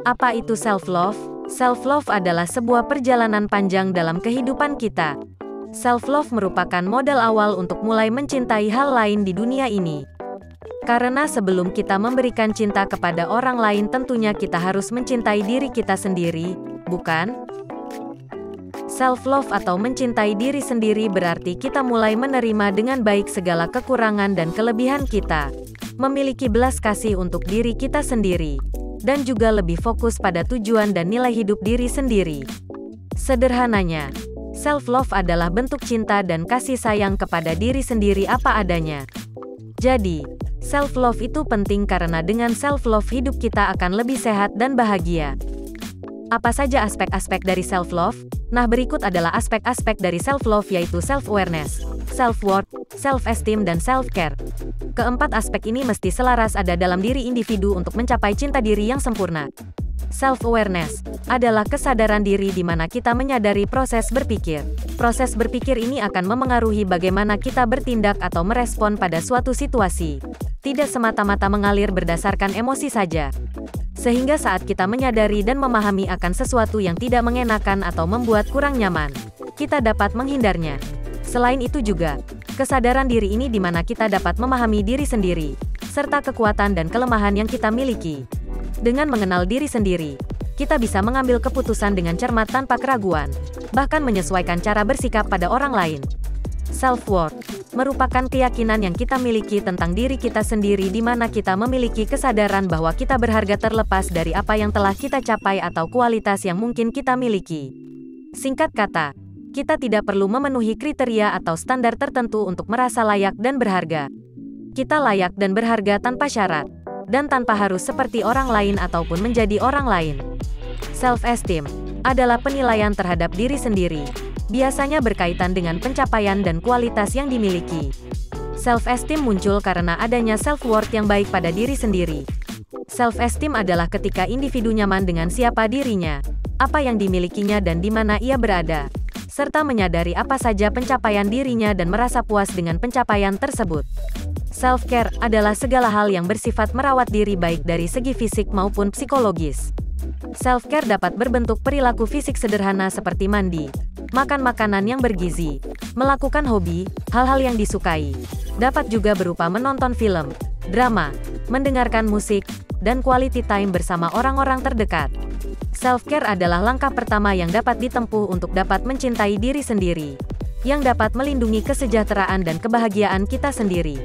Apa itu self-love? Self-love adalah sebuah perjalanan panjang dalam kehidupan kita. Self-love merupakan modal awal untuk mulai mencintai hal lain di dunia ini. Karena sebelum kita memberikan cinta kepada orang lain, tentunya kita harus mencintai diri kita sendiri, bukan? Self-love atau mencintai diri sendiri berarti kita mulai menerima dengan baik segala kekurangan dan kelebihan kita, memiliki belas kasih untuk diri kita sendiri, dan juga lebih fokus pada tujuan dan nilai hidup diri sendiri. Sederhananya, self-love adalah bentuk cinta dan kasih sayang kepada diri sendiri apa adanya. Jadi, self-love itu penting karena dengan self-love hidup kita akan lebih sehat dan bahagia. Apa saja aspek-aspek dari self-love? Nah, berikut adalah aspek-aspek dari self-love, yaitu self-awareness, self-worth, self-esteem, dan self-care. Keempat aspek ini mesti selaras ada dalam diri individu untuk mencapai cinta diri yang sempurna. Self-awareness adalah kesadaran diri di mana kita menyadari proses berpikir. Proses berpikir ini akan memengaruhi bagaimana kita bertindak atau merespon pada suatu situasi. Tidak semata-mata mengalir berdasarkan emosi saja. Sehingga saat kita menyadari dan memahami akan sesuatu yang tidak mengenakan atau membuat kurang nyaman, kita dapat menghindarnya. Selain itu juga, kesadaran diri ini di mana kita dapat memahami diri sendiri, serta kekuatan dan kelemahan yang kita miliki. Dengan mengenal diri sendiri, kita bisa mengambil keputusan dengan cermat tanpa keraguan, bahkan menyesuaikan cara bersikap pada orang lain. Self-worth merupakan keyakinan yang kita miliki tentang diri kita sendiri di mana kita memiliki kesadaran bahwa kita berharga terlepas dari apa yang telah kita capai atau kualitas yang mungkin kita miliki. Singkat kata, kita tidak perlu memenuhi kriteria atau standar tertentu untuk merasa layak dan berharga. Kita layak dan berharga tanpa syarat, dan tanpa harus seperti orang lain ataupun menjadi orang lain. Self-esteem adalah penilaian terhadap diri sendiri, biasanya berkaitan dengan pencapaian dan kualitas yang dimiliki. Self-esteem muncul karena adanya self-worth yang baik pada diri sendiri. Self-esteem adalah ketika individu nyaman dengan siapa dirinya, apa yang dimilikinya dan di mana ia berada, serta menyadari apa saja pencapaian dirinya dan merasa puas dengan pencapaian tersebut. Self-care adalah segala hal yang bersifat merawat diri baik dari segi fisik maupun psikologis. Self-care dapat berbentuk perilaku fisik sederhana seperti mandi, makan makanan yang bergizi, melakukan hobi, hal-hal yang disukai. Dapat juga berupa menonton film, drama, mendengarkan musik, dan quality time bersama orang-orang terdekat. Self-care adalah langkah pertama yang dapat ditempuh untuk dapat mencintai diri sendiri, yang dapat melindungi kesejahteraan dan kebahagiaan kita sendiri.